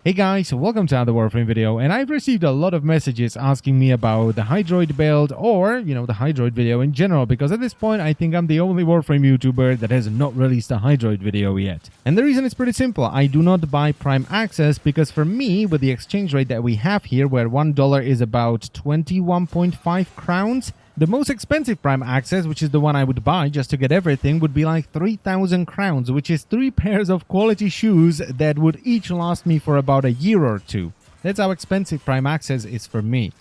Hey guys, welcome to another Warframe video, and I've received a lot of messages asking me about the Hydroid build or, the Hydroid video in general, because at this point I think I'm the only Warframe YouTuber that has not released a Hydroid video yet. And the reason is pretty simple. I do not buy Prime Access because for me, with the exchange rate that we have here, where $1 is about 21.5 crowns, the most expensive Prime Access, which is the one I would buy just to get everything, would be like 3,000 crowns, which is 3 pairs of quality shoes that would each last me for about a year or two. That's how expensive Prime Access is for me.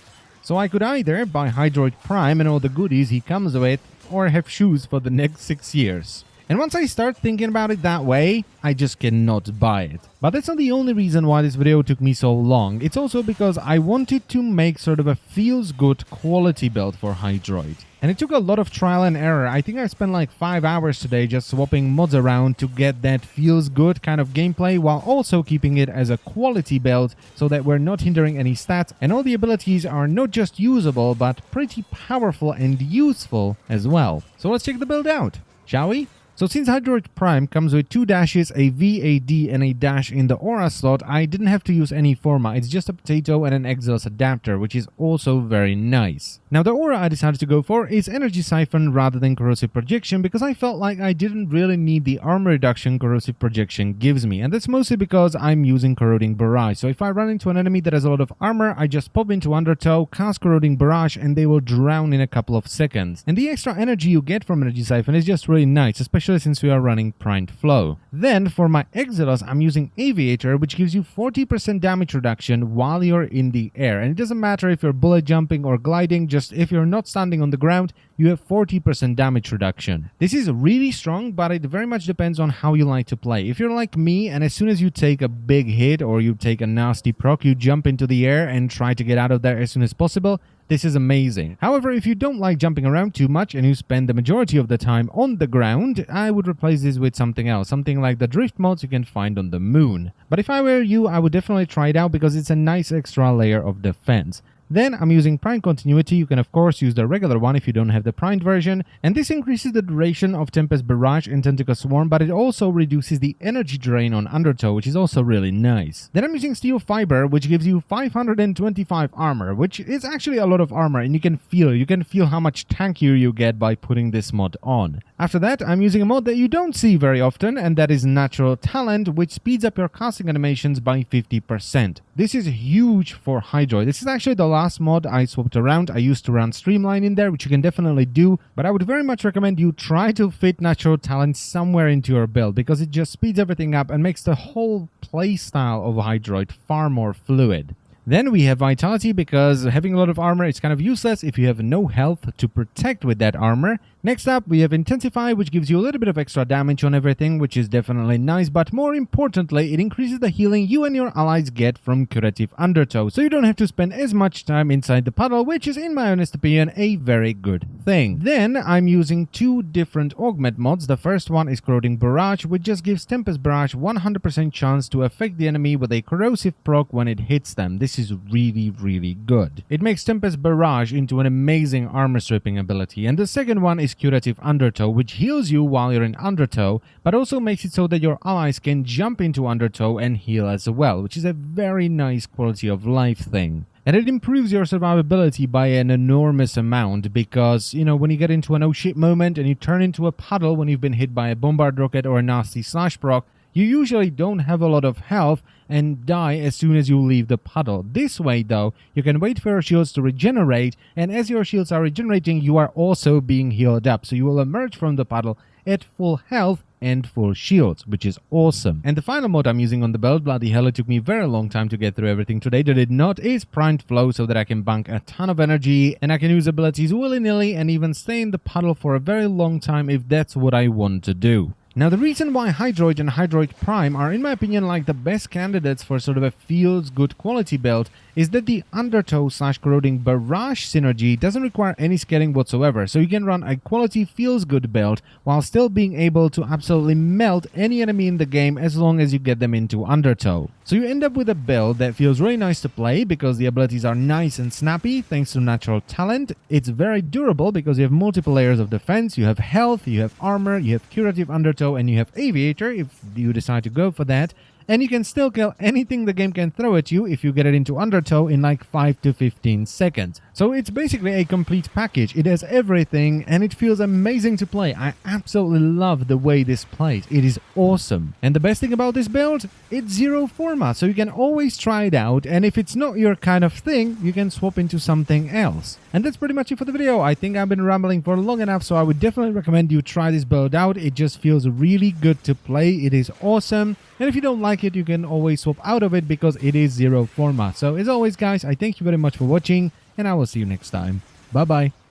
So I could either buy Hydroid Prime and all the goodies he comes with, or have shoes for the next 6 years. And once I start thinking about it that way, I just cannot buy it. But that's not the only reason why this video took me so long. It's also because I wanted to make sort of a feels-good quality build for Hydroid. And it took a lot of trial and error. I think I spent like 5 hours today just swapping mods around to get that feels-good kind of gameplay while also keeping it as a quality build so that we're not hindering any stats and all the abilities are not just usable but pretty powerful and useful as well. So let's check the build out, shall we? So since Hydroid Prime comes with 2 dashes, a V, a D, and a dash in the aura slot, I didn't have to use any Forma. It's just a potato and an Exilus adapter, which is also very nice. Now the aura I decided to go for is Energy Siphon rather than Corrosive Projection because I felt like I didn't really need the armor reduction Corrosive Projection gives me. And that's mostly because I'm using Corroding Barrage. So if I run into an enemy that has a lot of armor, I just pop into Undertow, cast Corroding Barrage, and they will drown in a couple of seconds. And the extra energy you get from Energy Siphon is just really nice, especially since we are running primed flow. Then for my Exilus, I'm using Aviator, which gives you 40% damage reduction while you're in the air. And it doesn't matter if you're bullet jumping or gliding, just if you're not standing on the ground, you have 40% damage reduction. This is really strong, but it very much depends on how you like to play. If you're like me, and as soon as you take a big hit or you take a nasty proc, you jump into the air and try to get out of there as soon as possible, this is amazing. However, if you don't like jumping around too much and you spend the majority of the time on the ground, I would replace this with something else, something like the drift mods you can find on the moon. But if I were you, I would definitely try it out because it's a nice extra layer of defense. Then I'm using Prime Continuity. You can of course use the regular one if you don't have the primed version, and this increases the duration of Tempest Barrage and Tentacle Swarm, but it also reduces the energy drain on Undertow, which is also really nice. Then I'm using Steel Fiber, which gives you 525 armor, which is actually a lot of armor, and you can feel how much tankier you get by putting this mod on. After that, I'm using a mod that you don't see very often, and that is Natural Talent, which speeds up your casting animations by 50%. This is huge for Hydroid. This is actually the last mod I swapped around. I used to run Streamline in there, which you can definitely do, but I would very much recommend you try to fit Natural Talent somewhere into your build because it just speeds everything up and makes the whole playstyle of Hydroid far more fluid. Then we have Vitality because having a lot of armor is kind of useless if you have no health to protect with that armor. Next up, we have Intensify, which gives you a little bit of extra damage on everything, which is definitely nice, but more importantly, it increases the healing you and your allies get from Curative Undertow, so you don't have to spend as much time inside the puddle, which is, in my honest opinion, a very good thing. Then, I'm using 2 different augment mods. The first one is Corroding Barrage, which just gives Tempest Barrage 100% chance to affect the enemy with a corrosive proc when it hits them. This is really, really good. It makes Tempest Barrage into an amazing armor stripping ability. And the second one is Curative Undertow, which heals you while you're in Undertow, but also makes it so that your allies can jump into Undertow and heal as well, which is a very nice quality of life thing. And it improves your survivability by an enormous amount because, when you get into an oh shit moment and you turn into a puddle when you've been hit by a bombard rocket or a nasty slash proc, you usually don't have a lot of health and die as soon as you leave the puddle. This way, though, you can wait for your shields to regenerate, and as your shields are regenerating, you are also being healed up. So you will emerge from the puddle at full health and full shields, which is awesome. And the final mod I'm using on the build, bloody hell, it took me a very long time to get through everything today that it not, is Primed Flow, so that I can bank a ton of energy and I can use abilities willy-nilly and even stay in the puddle for a very long time if that's what I want to do. Now, the reason why Hydroid and Hydroid Prime are, in my opinion, like the best candidates for sort of a feels-good quality build is that the Undertow / Corroding Barrage synergy doesn't require any scaling whatsoever, so you can run a quality feels-good build while still being able to absolutely melt any enemy in the game as long as you get them into Undertow. So you end up with a build that feels really nice to play because the abilities are nice and snappy thanks to Natural Talent. It's very durable because you have multiple layers of defense, you have health, you have armor, you have Curative Undertow, and you have Aviator if you decide to go for that. and you can still kill anything the game can throw at you if you get it into Undertow in like 5 to 15 seconds. So it's basically a complete package. It has everything and it feels amazing to play. I absolutely love the way this plays. It is awesome. And the best thing about this build, it's zero Forma, so you can always try it out, and if it's not your kind of thing, you can swap into something else. And that's pretty much it for the video. I think I've been rambling for long enough, so I would definitely recommend you try this build out. It just feels really good to play. It is awesome. And if you don't like it, you can always swap out of it because it is zero Forma. So as always, guys, I thank you very much for watching, and I will see you next time. Bye-bye.